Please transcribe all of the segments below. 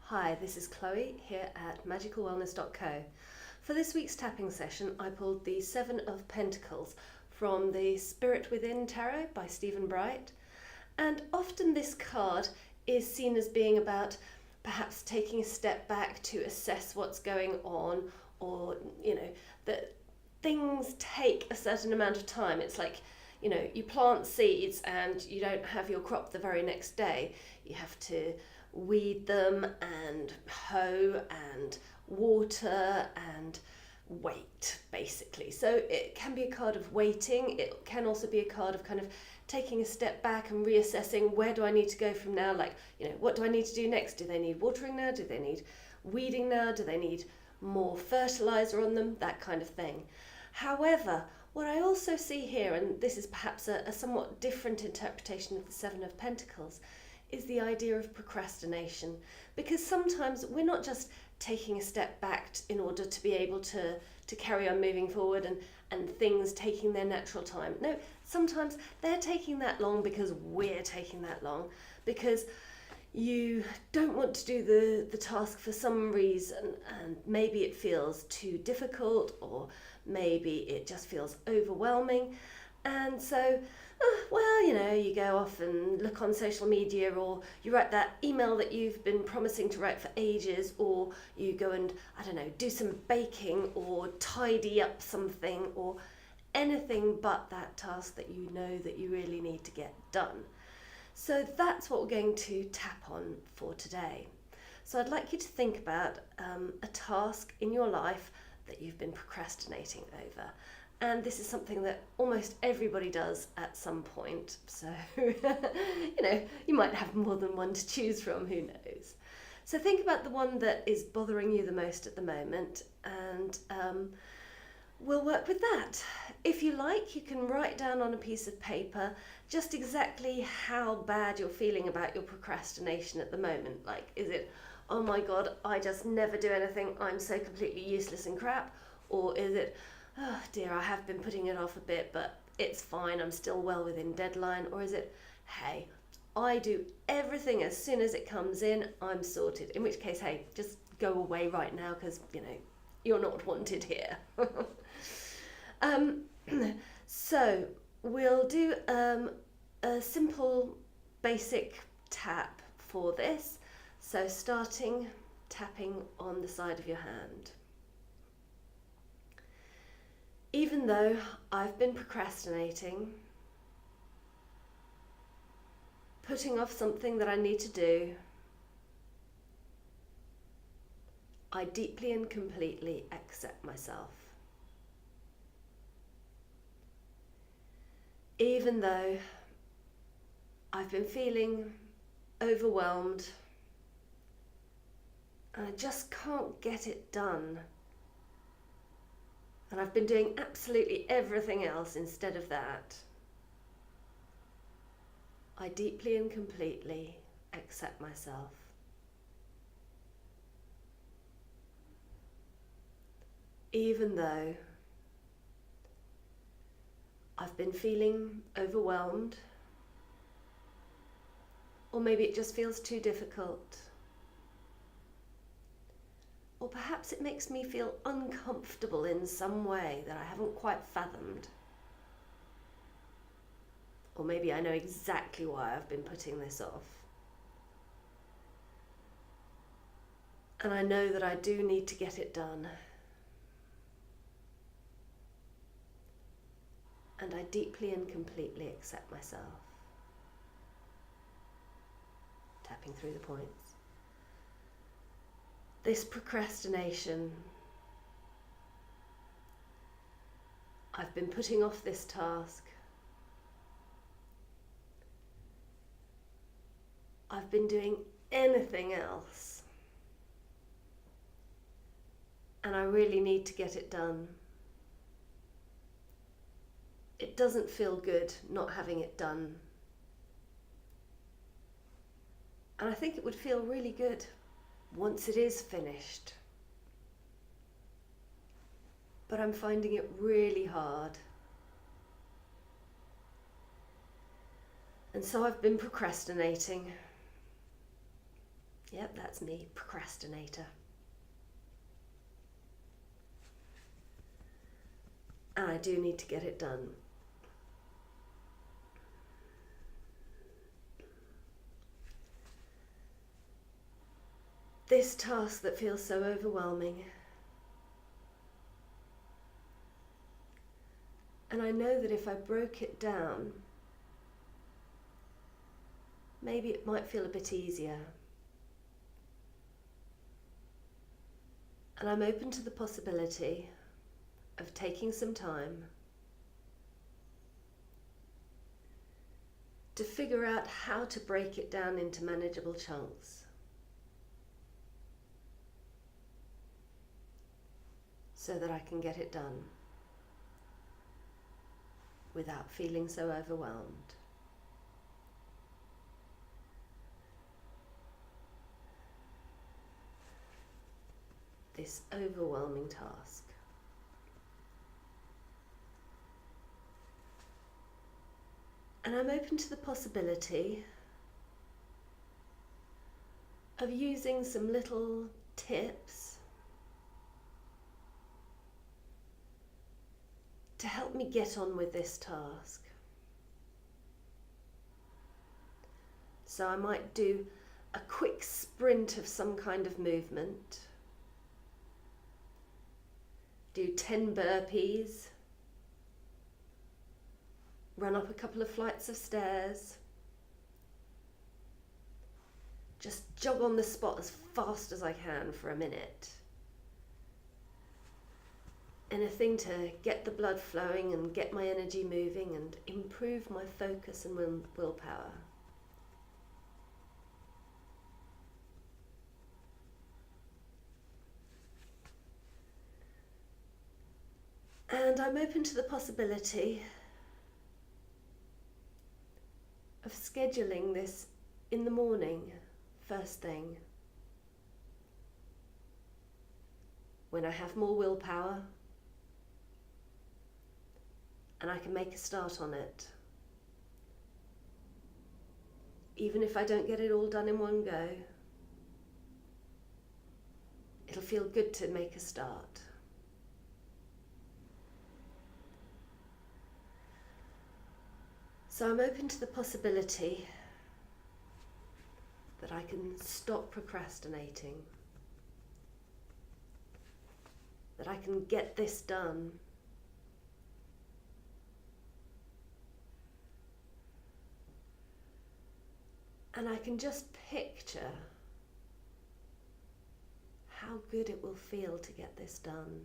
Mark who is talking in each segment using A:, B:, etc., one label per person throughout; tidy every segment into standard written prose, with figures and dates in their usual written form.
A: Hi, this is Chloe here at magicalwellness.co. For this week's tapping session, I pulled the Seven of Pentacles from the Spirit Within Tarot by Stephen Bright. And often this card is seen as being about perhaps taking a step back to assess what's going on, or, that things take a certain amount of time. It's like, you plant seeds and you don't have your crop the very next day. You have to weed them and hoe and water and wait, basically. So it can be a card of waiting. It can also be a card of kind of taking a step back and reassessing, where do I need to go from now? Like, what do I need to do next? Do they need watering now? Do they need weeding now? Do they need more fertilizer on them? That kind of thing. However, what I also see here, and this is perhaps a somewhat different interpretation of the Seven of Pentacles, is the idea of procrastination. Because sometimes we're not just taking a step back in order to be able to carry on moving forward and things taking their natural time. No, sometimes they're taking that long because we're taking that long, because you don't want to do the task for some reason, and maybe it feels too difficult, or maybe it just feels overwhelming. And so, you go off and look on social media, or you write that email that you've been promising to write for ages, or you go and, do some baking or tidy up something, or anything but that task that you know that you really need to get done. So that's what we're going to tap on for today. So I'd like you to think about a task in your life that you've been procrastinating over. And this is something that almost everybody does at some point. So, you might have more than one to choose from, who knows. So think about the one that is bothering you the most at the moment, and we'll work with that. If you like, you can write down on a piece of paper just exactly how bad you're feeling about your procrastination at the moment. Like, is it, oh my God, I just never do anything, I'm so completely useless and crap? Or is it, oh dear, I have been putting it off a bit, but it's fine, I'm still well within deadline? Or is it, hey, I do everything as soon as it comes in, I'm sorted. In which case, hey, just go away right now, because, you're not wanted here. So we'll do a simple basic tap for this. So starting tapping on the side of your hand. Even though I've been procrastinating, putting off something that I need to do, I deeply and completely accept myself. Even though I've been feeling overwhelmed and I just can't get it done, and I've been doing absolutely everything else instead of that, I deeply and completely accept myself. Even though I've been feeling overwhelmed, or maybe it just feels too difficult, or perhaps it makes me feel uncomfortable in some way that I haven't quite fathomed. Or maybe I know exactly why I've been putting this off. And I know that I do need to get it done. And I deeply and completely accept myself. Tapping through the points. This procrastination, I've been putting off this task. I've been doing anything else. And I really need to get it done. It doesn't feel good not having it done. And I think it would feel really good once it is finished. But I'm finding it really hard. And so I've been procrastinating. Yep, that's me, procrastinator. And I do need to get it done. This task that feels so overwhelming. And I know that if I broke it down, maybe it might feel a bit easier. And I'm open to the possibility of taking some time to figure out how to break it down into manageable chunks so that I can get it done without feeling so overwhelmed. This overwhelming task. And I'm open to the possibility of using some little tips to help me get on with this task. So I might do a quick sprint of some kind of movement, do 10 burpees, run up a couple of flights of stairs, just jog on the spot as fast as I can for a minute. Anything to get the blood flowing and get my energy moving and improve my focus and willpower. And I'm open to the possibility of scheduling this in the morning, first thing, when I have more willpower and I can make a start on it. Even if I don't get it all done in one go, it'll feel good to make a start. So I'm open to the possibility that I can stop procrastinating, that I can get this done. And I can just picture how good it will feel to get this done.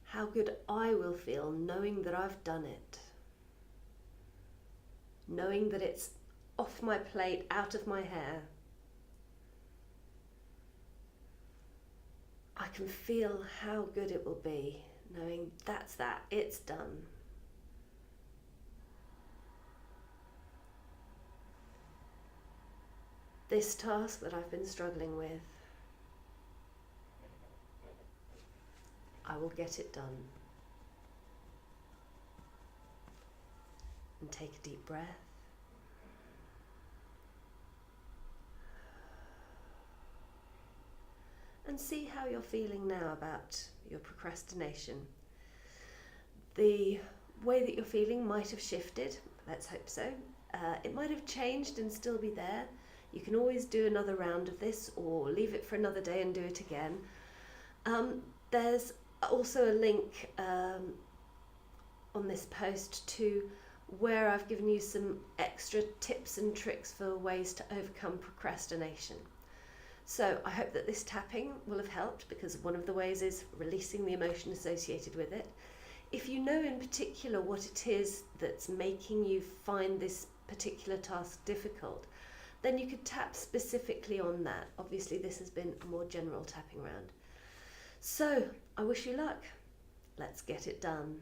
A: How good I will feel knowing that I've done it. Knowing that it's off my plate, out of my hair. I can feel how good it will be, knowing that's that, it's done. This task that I've been struggling with, I will get it done. And take a deep breath. And see how you're feeling now about your procrastination. The way that you're feeling might have shifted, let's hope so. It might have changed and still be there. You can always do another round of this or leave it for another day and do it again. There's also a link on this post to where I've given you some extra tips and tricks for ways to overcome procrastination. So I hope that this tapping will have helped, because one of the ways is releasing the emotion associated with it. If you know in particular what it is that's making you find this particular task difficult, then you could tap specifically on that. Obviously this has been a more general tapping round. So I wish you luck. Let's get it done.